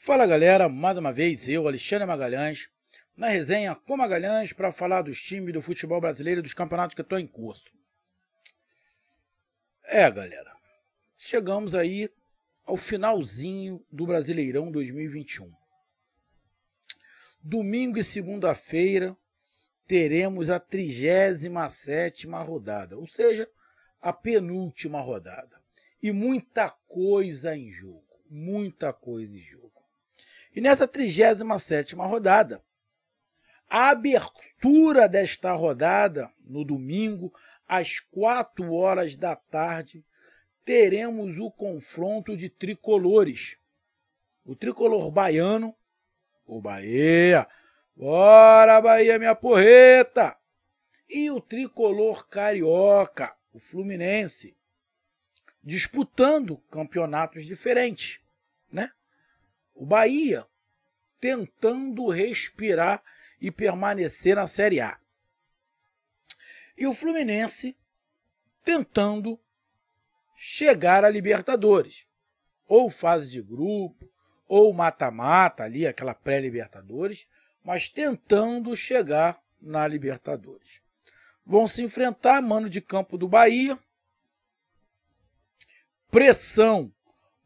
Fala galera, mais uma vez eu, Alexandre Magalhães, na resenha com Magalhães para falar dos times do futebol brasileiro e dos campeonatos que estão em curso. Galera, chegamos aí ao finalzinho do Brasileirão 2021. Domingo e segunda-feira teremos a 37ª rodada, ou seja, a penúltima rodada. E muita coisa em jogo, muita coisa em jogo. E nessa 37ª rodada, a abertura desta rodada, no domingo, às 4 horas da tarde, teremos o confronto de tricolores. O tricolor baiano, o Bahia, bora Bahia minha porreta! E o tricolor carioca, o Fluminense, disputando campeonatos diferentes, né? O Bahia tentando respirar e permanecer na Série A. E o Fluminense tentando chegar à Libertadores. Ou fase de grupo, ou mata-mata ali, aquela pré-Libertadores, mas tentando chegar na Libertadores. Vão se enfrentar, mano de campo do Bahia. Pressão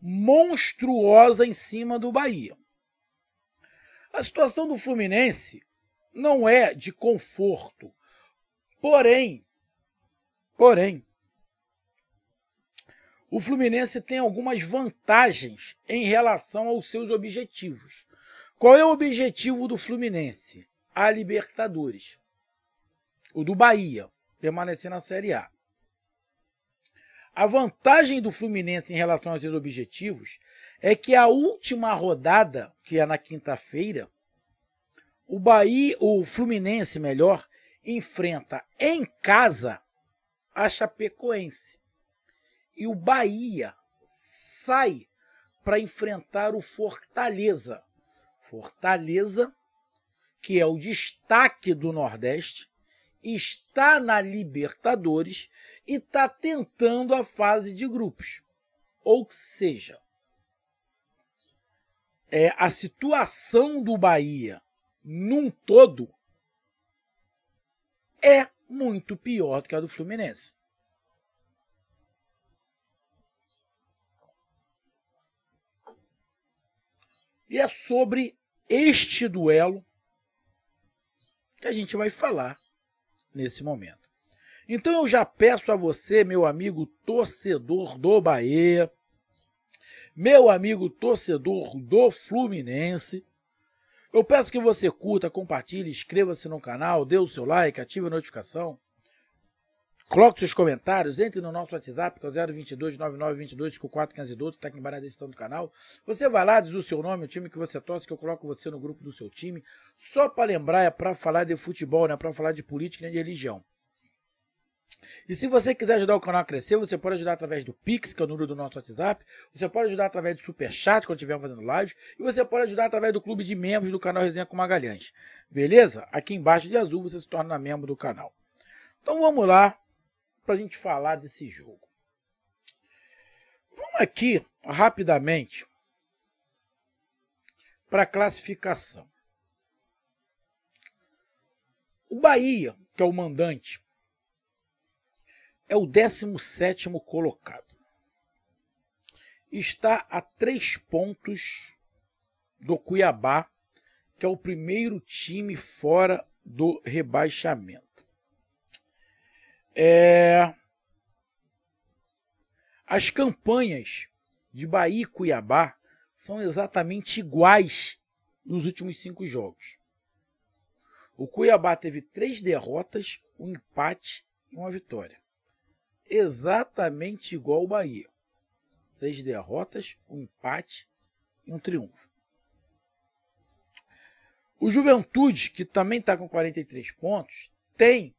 monstruosa em cima do Bahia. A situação do Fluminense não é de conforto, porém, o Fluminense tem algumas vantagens em relação aos seus objetivos. Qual é o objetivo do Fluminense? A Libertadores. O do Bahia, permanecer na Série A. A vantagem do Fluminense em relação aos seus objetivos é que a última rodada, que é na quinta-feira, o Fluminense, enfrenta em casa a Chapecoense. E o Bahia sai para enfrentar o Fortaleza. Fortaleza, que é o destaque do Nordeste, está na Libertadores e está tentando a fase de grupos. Ou seja, a situação do Bahia num todo é muito pior do que a do Fluminense. E é sobre este duelo que a gente vai falar nesse momento. Então eu já peço a você, meu amigo torcedor do Bahia, meu amigo torcedor do Fluminense, eu peço que você curta, compartilhe, inscreva-se no canal, dê o seu like, ative a notificação, coloque seus comentários, entre no nosso WhatsApp, que é o 022 9922 541512, está aqui embaixo na descrição do canal. Você vai lá, diz o seu nome, o time que você torce, que eu coloco você no grupo do seu time. Só para lembrar, é para falar de futebol, não é para falar de política nem de religião. E se você quiser ajudar o canal a crescer, você pode ajudar através do Pix, que é o número do nosso WhatsApp. Você pode ajudar através do Superchat, quando estiver fazendo live. E você pode ajudar através do clube de membros do canal Resenha com Magalhães. Beleza? Aqui embaixo de azul você se torna membro do canal. Então vamos lá para a gente falar desse jogo. Vamos aqui rapidamente para a classificação. O Bahia, que é o mandante, é o 17º colocado. Está a 3 pontos do Cuiabá, que é o primeiro time fora do rebaixamento. As campanhas de Bahia e Cuiabá são exatamente iguais nos últimos 5 jogos. O Cuiabá teve 3 derrotas, um empate e uma vitória. Exatamente igual ao Bahia. 3 derrotas, um empate e um triunfo. O Juventude, que também está com 43 pontos, tem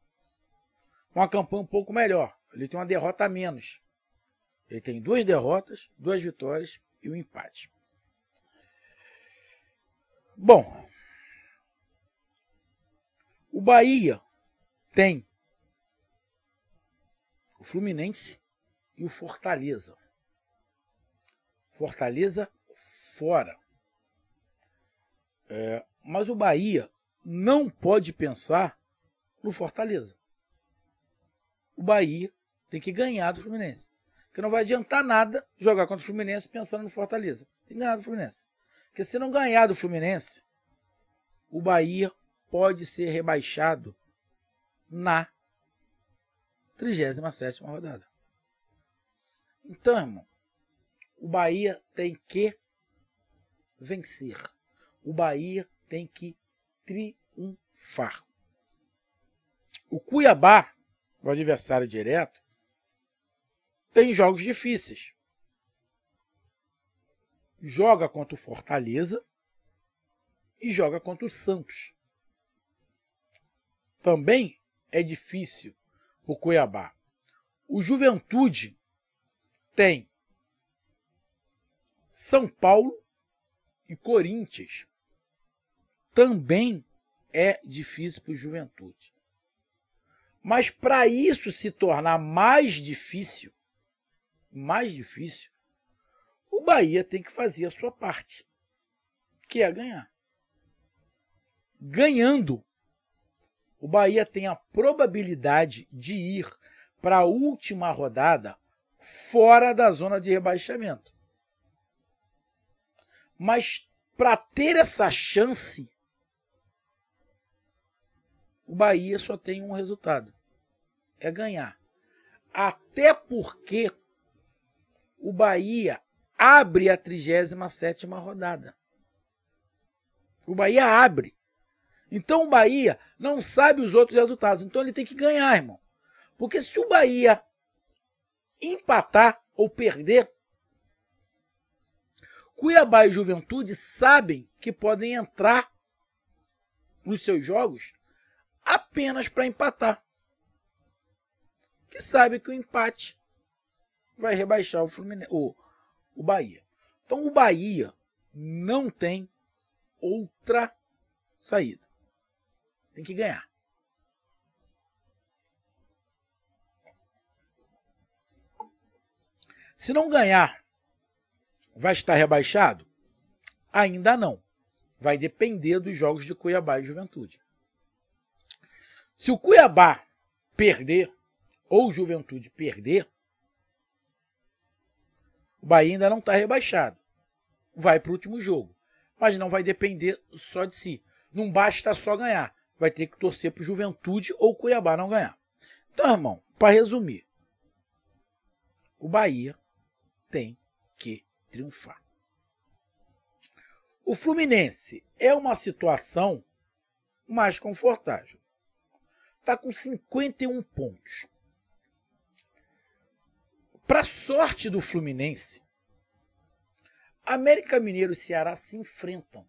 uma campanha um pouco melhor. Ele tem uma derrota a menos. Ele tem 2 derrotas, 2 vitórias e um empate. Bom, o Bahia tem o Fluminense e o Fortaleza. Fortaleza fora. Mas o Bahia não pode pensar no Fortaleza. O Bahia tem que ganhar do Fluminense. Porque não vai adiantar nada jogar contra o Fluminense pensando no Fortaleza. Tem que ganhar do Fluminense. Porque se não ganhar do Fluminense, o Bahia pode ser rebaixado na 37ª rodada. Então, irmão, o Bahia tem que vencer. O Bahia tem que triunfar. O Cuiabá, o adversário direto, tem jogos difíceis. Joga contra o Fortaleza e joga contra o Santos. Também é difícil o Cuiabá. O Juventude tem São Paulo e Corinthians. Também é difícil para o Juventude. Mas para isso se tornar mais difícil, o Bahia tem que fazer a sua parte, que é ganhar. Ganhando, o Bahia tem a probabilidade de ir para a última rodada fora da zona de rebaixamento. Mas para ter essa chance, o Bahia só tem um resultado: é ganhar. Até porque o Bahia abre a 37ª rodada. O Bahia abre. Então o Bahia não sabe os outros resultados. Então ele tem que ganhar, irmão. Porque se o Bahia empatar ou perder, Cuiabá e Juventude sabem que podem entrar nos seus jogos apenas para empatar. Que sabe que o empate vai rebaixar o Bahia. Então o Bahia não tem outra saída. Tem que ganhar. Se não ganhar, vai estar rebaixado? Ainda não. Vai depender dos jogos de Cuiabá e Juventude. Se o Cuiabá perder ou o Juventude perder, o Bahia ainda não está rebaixado. Vai para o último jogo. Mas não vai depender só de si. Não basta só ganhar. Vai ter que torcer para o Juventude ou o Cuiabá não ganhar. Então, irmão, para resumir, o Bahia tem que triunfar. O Fluminense é uma situação mais confortável. Está com 51 pontos. Para sorte do Fluminense, América Mineiro e Ceará se enfrentam.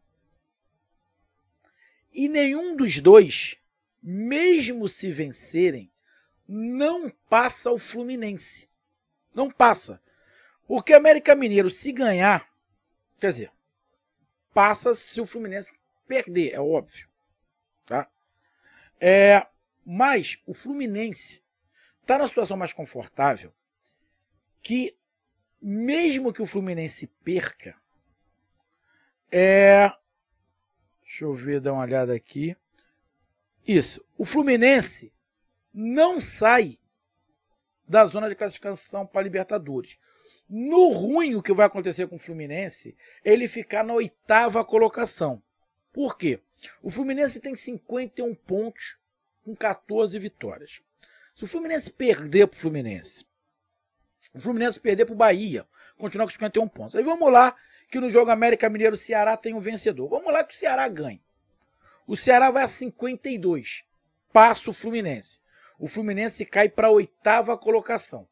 E nenhum dos dois, mesmo se vencerem, não passa o Fluminense. Não passa. Porque América Mineiro, se ganhar, quer dizer, passa se o Fluminense perder, é óbvio. Tá? Mas o Fluminense está na situação mais confortável que, mesmo que o Fluminense perca, deixa eu ver, dar uma olhada aqui. Isso, o Fluminense não sai da zona de classificação para Libertadores. No ruim, o que vai acontecer com o Fluminense é ele ficar na 8ª colocação. Por quê? O Fluminense tem 51 pontos com 14 vitórias. Se o Fluminense perder para o Fluminense perder para o Bahia, continuar com 51 pontos. Aí vamos lá, que no jogo América Mineiro Ceará tem um vencedor. Vamos lá que o Ceará ganha. O Ceará vai a 52, passa o Fluminense. O Fluminense cai para a 8ª colocação.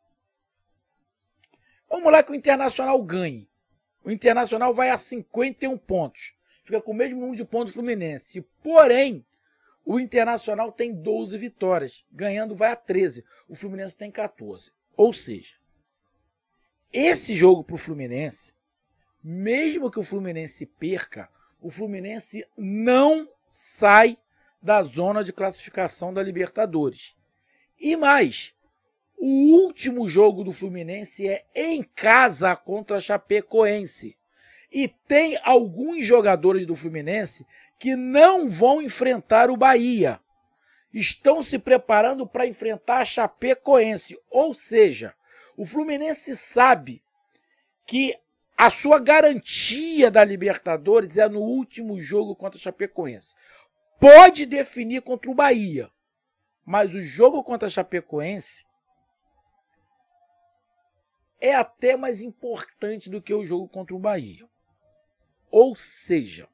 Vamos lá que o Internacional ganhe. O Internacional vai a 51 pontos. Fica com o mesmo número de pontos do Fluminense. Porém, o Internacional tem 12 vitórias. Ganhando vai a 13. O Fluminense tem 14. Ou seja, esse jogo para o Fluminense, mesmo que o Fluminense perca, o Fluminense não sai da zona de classificação da Libertadores. E mais, o último jogo do Fluminense é em casa contra a Chapecoense. E tem alguns jogadores do Fluminense que não vão enfrentar o Bahia. Estão se preparando para enfrentar a Chapecoense. Ou seja, o Fluminense sabe que a sua garantia da Libertadores é no último jogo contra a Chapecoense. Pode definir contra o Bahia, mas o jogo contra a Chapecoense é até mais importante do que o jogo contra o Bahia. Ou seja,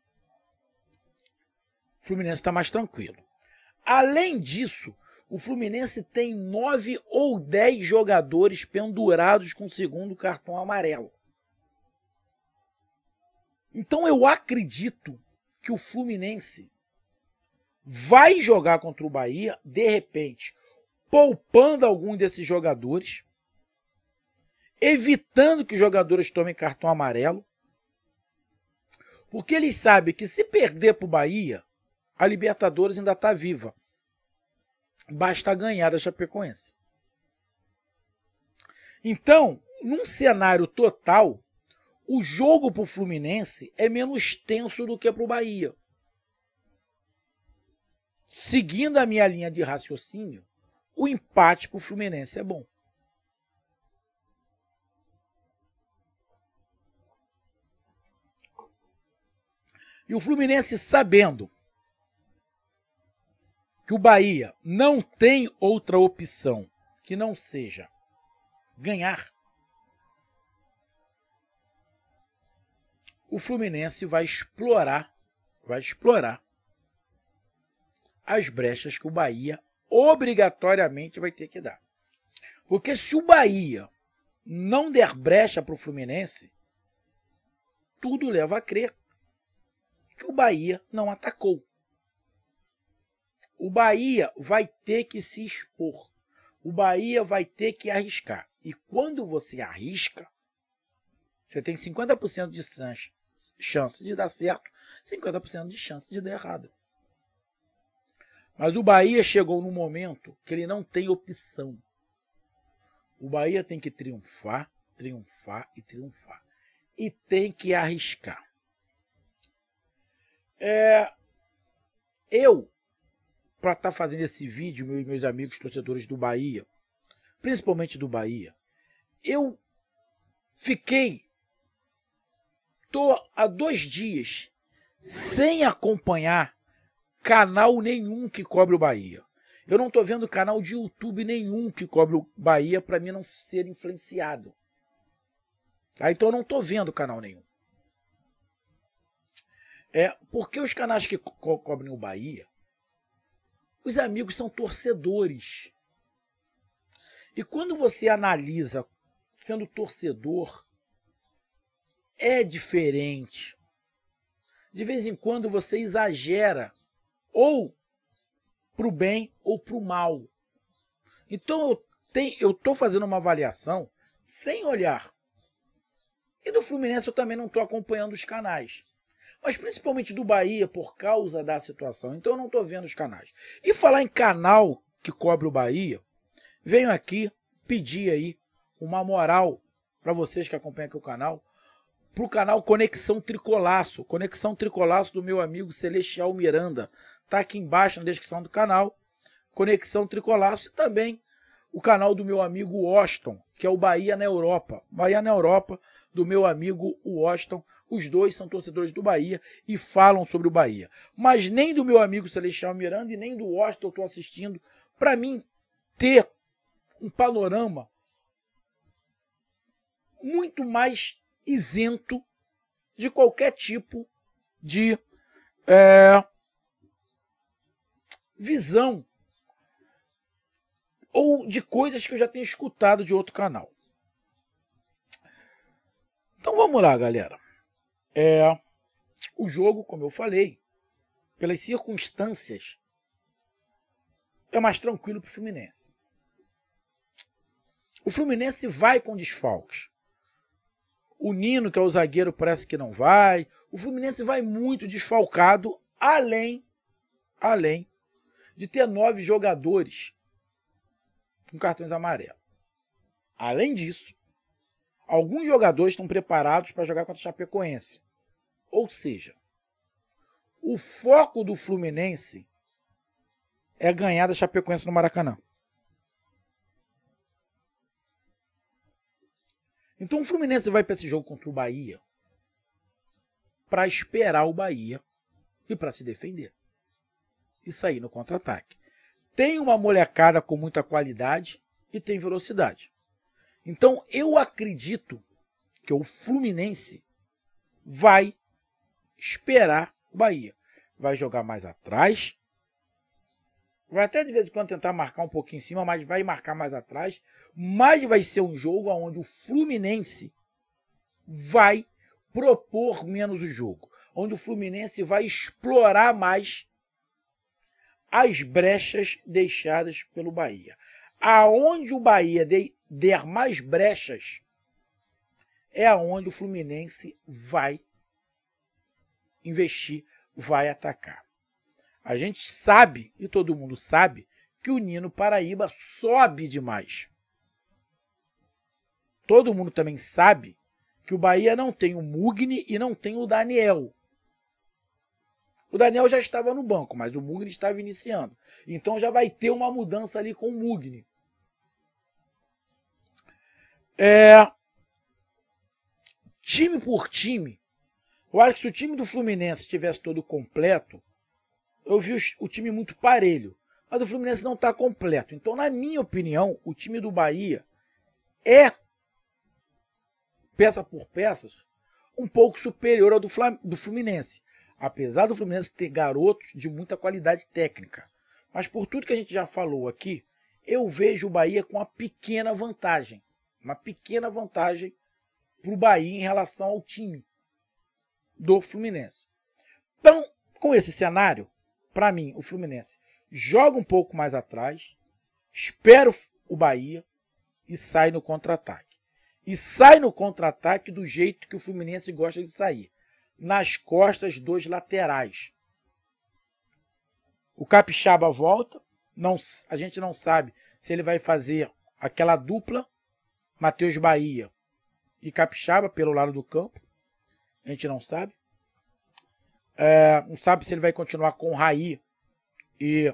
o Fluminense está mais tranquilo. Além disso, o Fluminense tem 9 ou 10 jogadores pendurados com o segundo cartão amarelo. Então eu acredito que o Fluminense vai jogar contra o Bahia, de repente, poupando algum desses jogadores, evitando que os jogadores tomem cartão amarelo, porque eles sabem que se perder para o Bahia, a Libertadores ainda está viva. Basta ganhar da Chapecoense. Então, num cenário total, o jogo para o Fluminense é menos tenso do que para o Bahia. Seguindo a minha linha de raciocínio, o empate para o Fluminense é bom. E o Fluminense, sabendo que o Bahia não tem outra opção que não seja ganhar, o Fluminense vai explorar as brechas que o Bahia obrigatoriamente vai ter que dar. Porque se o Bahia não der brecha para o Fluminense, tudo leva a crer que o Bahia não atacou. O Bahia vai ter que se expor. O Bahia vai ter que arriscar. E quando você arrisca, você tem 50% de chance de dar certo, 50% de chance de dar errado. Mas o Bahia chegou num momento que ele não tem opção. O Bahia tem que triunfar, triunfar e triunfar. E tem que arriscar. Eu, para estar fazendo esse vídeo, meus amigos torcedores do Bahia, principalmente do Bahia, eu tô há 2 dias sem acompanhar canal nenhum que cobre o Bahia. Eu não tô vendo canal de YouTube nenhum que cobre o Bahia para mim não ser influenciado. Então eu não tô vendo canal nenhum. Porque os canais que cobrem o Bahia, os amigos são torcedores. E quando você analisa sendo torcedor, é diferente. De vez em quando você exagera, ou para o bem ou para o mal. Então eu estou fazendo uma avaliação sem olhar. E do Fluminense eu também não estou acompanhando os canais. Mas principalmente do Bahia por causa da situação. Então eu não estou vendo os canais. E falar em canal que cobre o Bahia, venho aqui pedir aí uma moral para vocês que acompanham aqui o canal, para o canal Conexão Tricolaço. Conexão Tricolaço do meu amigo Celestial Miranda. Está aqui embaixo na descrição do canal. Conexão Tricolaço. E também o canal do meu amigo Washington, que é o Bahia na Europa. Bahia na Europa, do meu amigo Washington. Os dois são torcedores do Bahia e falam sobre o Bahia. Mas nem do meu amigo Celestial Miranda e nem do Washington eu estou assistindo. Para mim, ter um panorama muito mais isento de qualquer tipo de visão ou de coisas que eu já tenho escutado de outro canal. Então vamos lá, galera. O jogo, como eu falei, pelas circunstâncias, é mais tranquilo para o Fluminense. O Fluminense vai com desfalques. O Nino, que é o zagueiro, parece que não vai. O Fluminense vai muito desfalcado, além de ter 9 jogadores com cartões amarelos. Além disso, alguns jogadores estão preparados para jogar contra a Chapecoense. Ou seja, o foco do Fluminense é ganhar da Chapecoense no Maracanã. Então o Fluminense vai para esse jogo contra o Bahia para esperar o Bahia e para se defender e sair no contra-ataque. Tem uma molecada com muita qualidade e tem velocidade. Então eu acredito que o Fluminense vai esperar o Bahia. Vai jogar mais atrás. Vai até de vez em quando tentar marcar um pouquinho em cima, mas vai marcar mais atrás. Mas vai ser um jogo onde o Fluminense vai propor menos o jogo. Onde o Fluminense vai explorar mais as brechas deixadas pelo Bahia. Aonde o Bahia der mais brechas, é aonde o Fluminense vai investir, vai atacar. A gente sabe, e todo mundo sabe, que o Nino Paraíba sobe demais. Todo mundo também sabe que o Bahia não tem o Mugni e não tem o Daniel. O Daniel já estava no banco, mas o Mugni estava iniciando. Então já vai ter uma mudança ali com o Mugni. Time por time, eu acho que se o time do Fluminense estivesse todo completo, eu vi o time muito parelho. Mas o Fluminense não está completo. Então, na minha opinião, o time do Bahia é, peça por peças, um pouco superior ao do Fluminense. Apesar do Fluminense ter garotos de muita qualidade técnica. Mas por tudo que a gente já falou aqui, eu vejo o Bahia com uma pequena vantagem. Uma pequena vantagem para o Bahia em relação ao time do Fluminense. Então, com esse cenário, para mim, o Fluminense joga um pouco mais atrás, espera o Bahia e sai no contra-ataque. E sai no contra-ataque do jeito que o Fluminense gosta de sair. Nas costas dos laterais. O Capixaba volta. A gente não sabe se ele vai fazer aquela dupla Matheus Bahia e Capixaba pelo lado do campo. A gente não sabe. Não sabe se ele vai continuar com o Raí e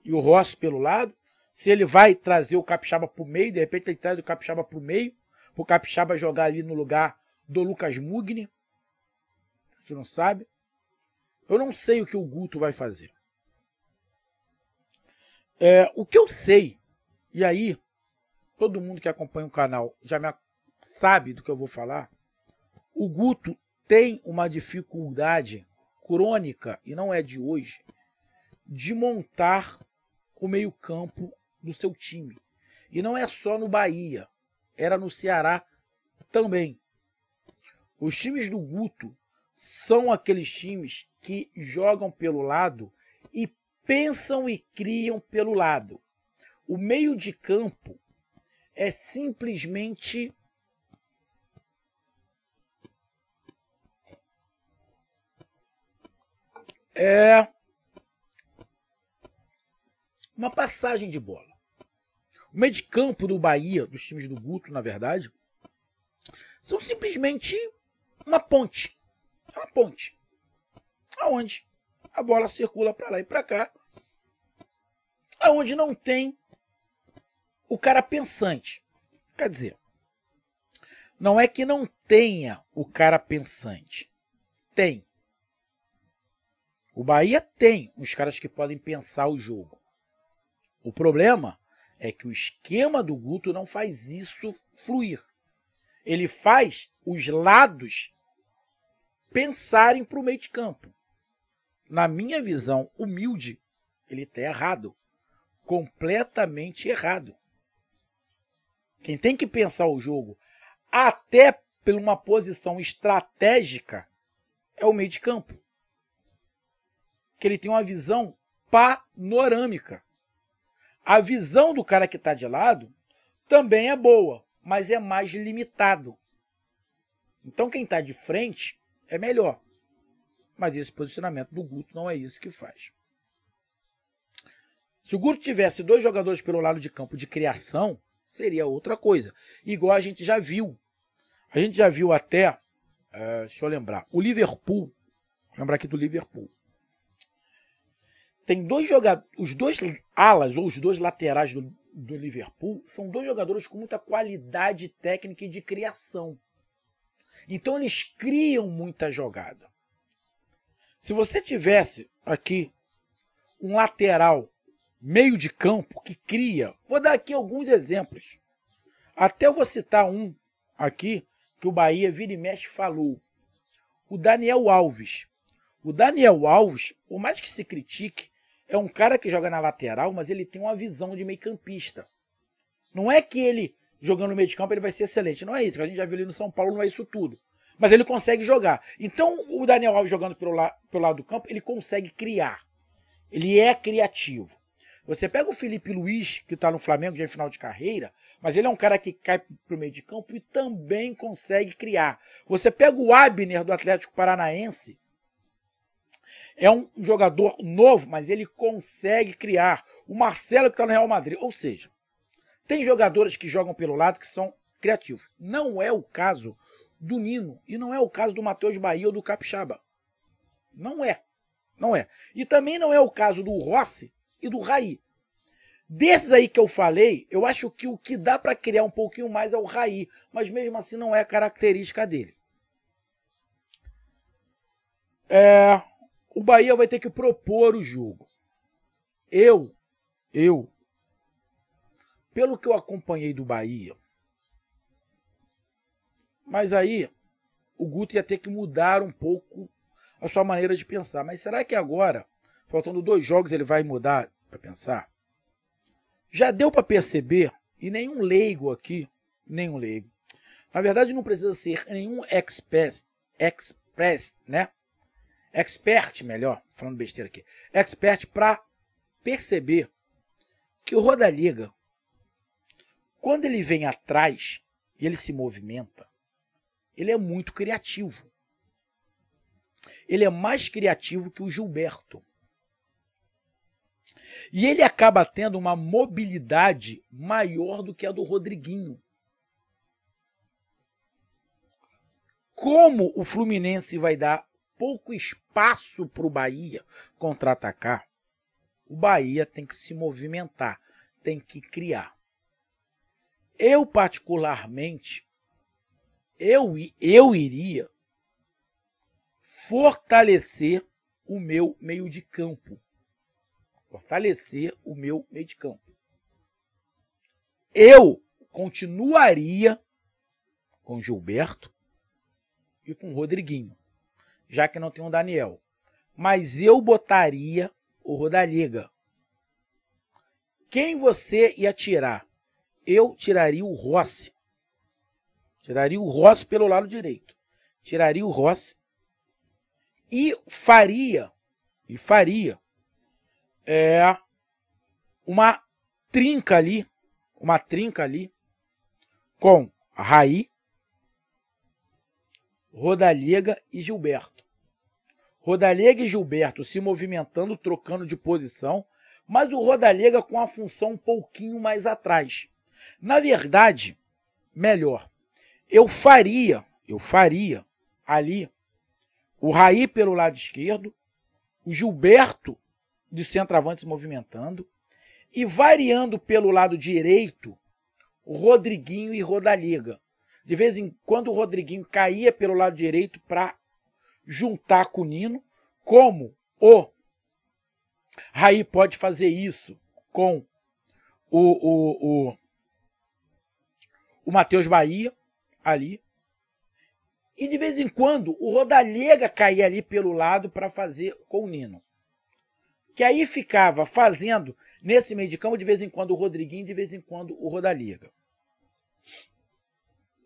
o Rossi pelo lado. Se ele vai trazer o Capixaba para o meio. De repente ele traz o Capixaba para o meio. Para o Capixaba jogar ali no lugar do Lucas Mugni. A gente não sabe. Eu não sei o que o Guto vai fazer. O que eu sei, e aí todo mundo que acompanha o canal já sabe do que eu vou falar, o Guto tem uma dificuldade crônica, e não é de hoje, de montar o meio-campo do seu time. E não é só no Bahia, era no Ceará também. Os times do Guto são aqueles times que jogam pelo lado e pensam e criam pelo lado. O meio de campo é simplesmente uma passagem de bola. O meio de campo do Bahia, dos times do Guto, na verdade, são simplesmente uma ponte. É uma ponte. Aonde a bola circula para lá e para cá. Aonde não tem o cara pensante. Quer dizer, não é que não tenha o cara pensante. Tem. O Bahia tem uns caras que podem pensar o jogo. O problema é que o esquema do Guto não faz isso fluir. Ele faz os lados pensarem para o meio de campo. Na minha visão humilde, ele está errado. Completamente errado. Quem tem que pensar o jogo, até por uma posição estratégica, é o meio de campo. Que ele tem uma visão panorâmica. A visão do cara que está de lado também é boa, mas é mais limitado. Então quem está de frente é melhor. Mas esse posicionamento do Guto não é isso que faz. Se o Guto tivesse 2 jogadores pelo lado de campo de criação, seria outra coisa. Igual a gente já viu. A gente já viu até deixa eu lembrar. O Liverpool, lembrar aqui do Liverpool. Tem dois jogadores, os dois alas ou os dois laterais do Liverpool são dois jogadores com muita qualidade técnica e de criação. Então eles criam muita jogada. Se você tivesse aqui um lateral meio de campo que cria, vou dar aqui alguns exemplos. Até eu vou citar um aqui que o Bahia vira e mexe falou. O Daniel Alves. O Daniel Alves, por mais que se critique, é um cara que joga na lateral, mas ele tem uma visão de meio-campista. Não é que ele, jogando no meio de campo, ele vai ser excelente. Não é isso, que a gente já viu ali no São Paulo, não é isso tudo. Mas ele consegue jogar. Então, o Daniel Alves jogando pelo lado do campo, ele consegue criar. Ele é criativo. Você pega o Felipe Luiz, que está no Flamengo, já em final de carreira, mas ele é um cara que cai para o meio de campo e também consegue criar. Você pega o Abner, do Atlético Paranaense, é um jogador novo, mas ele consegue criar. O Marcelo, que está no Real Madrid. Ou seja, tem jogadores que jogam pelo lado que são criativos. Não é o caso do Nino e não é o caso do Matheus Bahia ou do Capixaba. Não é. Não é. E também não é o caso do Rossi e do Raí. Desses aí que eu falei, eu acho que o que dá para criar um pouquinho mais é o Raí, mas mesmo assim não é a característica dele. O Bahia vai ter que propor o jogo. Pelo que eu acompanhei do Bahia, mas aí o Guto ia ter que mudar um pouco a sua maneira de pensar. Mas será que agora, faltando 2 jogos, ele vai mudar para pensar? Já deu para perceber, e nenhum leigo aqui, na verdade não precisa ser nenhum expert, né? Expert, melhor, falando besteira aqui. Expert para perceber que o Rodallega, quando ele vem atrás e ele se movimenta, ele é muito criativo. Ele é mais criativo que o Gilberto. E ele acaba tendo uma mobilidade maior do que a do Rodriguinho. Como o Fluminense vai dar pouco espaço para o Bahia contra-atacar, o Bahia tem que se movimentar, tem que criar. Eu, particularmente, eu iria fortalecer o meu meio de campo. Eu continuaria com Gilberto e com Rodriguinho, já que não tem o Daniel. Mas eu botaria o Rodallega. Quem você ia tirar? Eu tiraria o Rossi. Tiraria o Rossi pelo lado direito. Tiraria o Rossi e faria uma trinca ali com Raí, Rodallega e Gilberto. Rodallega e Gilberto se movimentando, trocando de posição, mas o Rodallega com a função um pouquinho mais atrás. Na verdade, melhor, eu faria ali o Raí pelo lado esquerdo, o Gilberto de centroavante se movimentando e variando pelo lado direito o Rodriguinho e Rodallega. De vez em quando o Rodriguinho caía pelo lado direito para juntar com o Nino, como o Raí pode fazer isso com o Matheus Bahia ali. E de vez em quando o Rodallega caía ali pelo lado para fazer com o Nino. Que aí ficava fazendo nesse meio de campo de vez em quando o Rodriguinho, de vez em quando o Rodallega.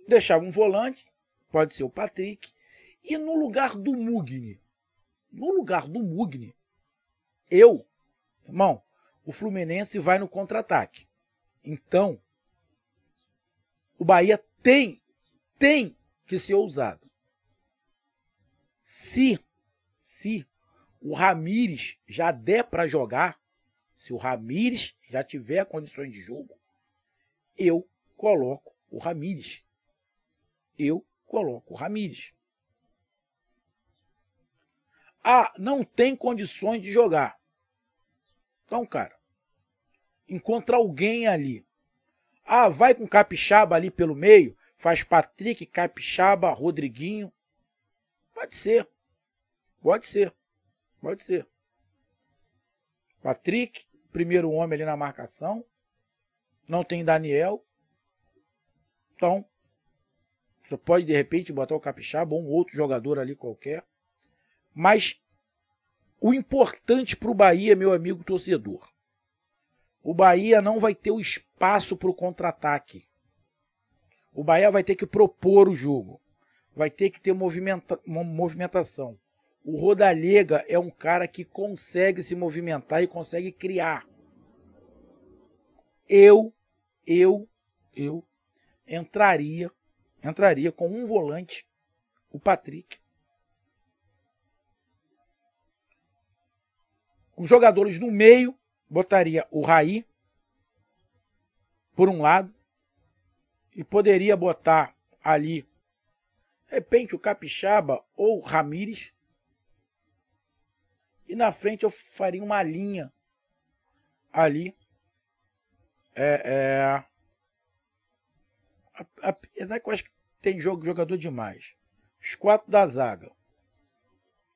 Deixava um volante, pode ser o Patrick, e no lugar do Mugni, irmão, o Fluminense vai no contra-ataque. Então, o Bahia tem que ser ousado. Se o Ramires já der para jogar, se o Ramires já tiver condições de jogo, eu coloco o Ramires. Ah, não tem condições de jogar. Então, cara, encontra alguém ali. Ah, vai com Capixaba ali pelo meio, faz Patrick, Capixaba, Rodriguinho. Pode ser. Pode ser. Pode ser. Patrick, primeiro homem ali na marcação. Não tem Daniel. Então, você pode de repente botar o Capixaba ou um outro jogador ali qualquer. Mas o importante para o Bahia, meu amigo torcedor, o Bahia não vai ter o espaço para o contra-ataque. O Bahia vai ter que propor o jogo. Vai ter que ter uma movimentação. O Rodallega é um cara que consegue se movimentar e consegue criar. Eu entraria com um volante, o Patrick. Os jogadores no meio, botaria o Raí por um lado e poderia botar ali, de repente, o Capixaba ou o Ramírez. E na frente eu faria uma linha ali. Apesar que eu acho que tem jogador demais. Os 4 da zaga.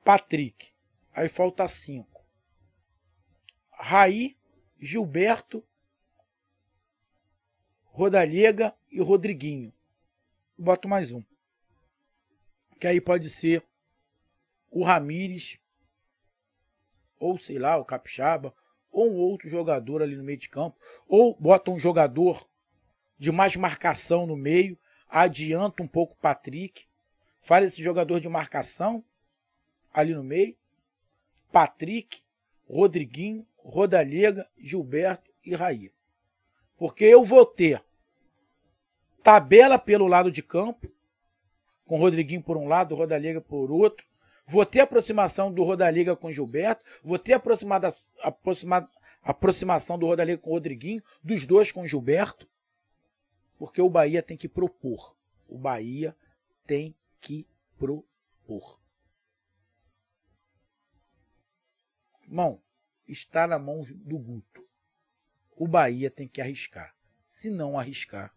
Patrick. Aí falta 5. Raí, Gilberto, Rodallega e Rodriguinho. Boto mais um. Que aí pode ser o Ramírez, ou sei lá, o Capixaba, ou um outro jogador ali no meio de campo, ou bota um jogador de mais marcação no meio, adianta um pouco o Patrick, faz esse jogador de marcação ali no meio, Patrick, Rodriguinho, Rodallega, Gilberto e Raí. Porque eu vou ter tabela pelo lado de campo, com Rodriguinho por um lado, Rodallega por outro. Vou ter aproximação do Rodallega com Gilberto, vou ter aproximação do Rodallega com o Rodriguinho, dos dois com Gilberto, porque o Bahia tem que propor. O Bahia tem que propor. Irmão, está na mão do Guto. O Bahia tem que arriscar. Se não arriscar,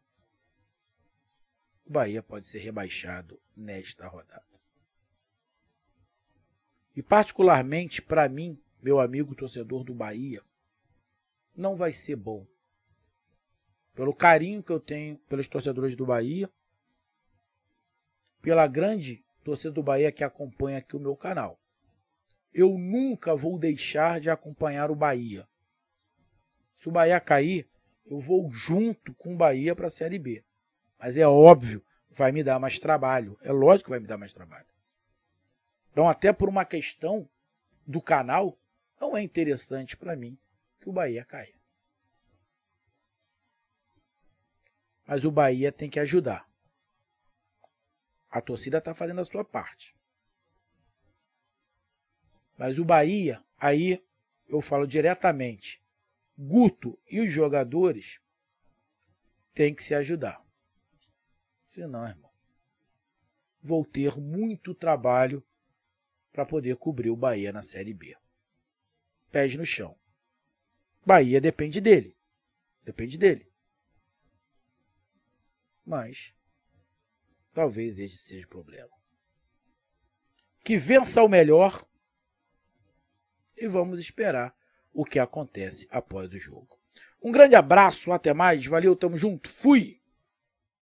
o Bahia pode ser rebaixado nesta rodada. E particularmente para mim, meu amigo torcedor do Bahia, não vai ser bom. Pelo carinho que eu tenho pelos torcedores do Bahia, pela grande torcida do Bahia que acompanha aqui o meu canal. Eu nunca vou deixar de acompanhar o Bahia. Se o Bahia cair, eu vou junto com o Bahia para a Série B. Mas é óbvio, vai me dar mais trabalho. É lógico que vai me dar mais trabalho. Então, até por uma questão do canal, não é interessante para mim que o Bahia caia. Mas o Bahia tem que ajudar. A torcida está fazendo a sua parte. Mas o Bahia, aí eu falo diretamente, Guto e os jogadores têm que se ajudar. Senão, irmão, vou ter muito trabalho para poder cobrir o Bahia na Série B. Pés no chão. Bahia depende dele. Depende dele. Mas talvez esse seja o problema. Que vença o melhor e vamos esperar o que acontece após o jogo. Um grande abraço, até mais, valeu, tamo junto, fui!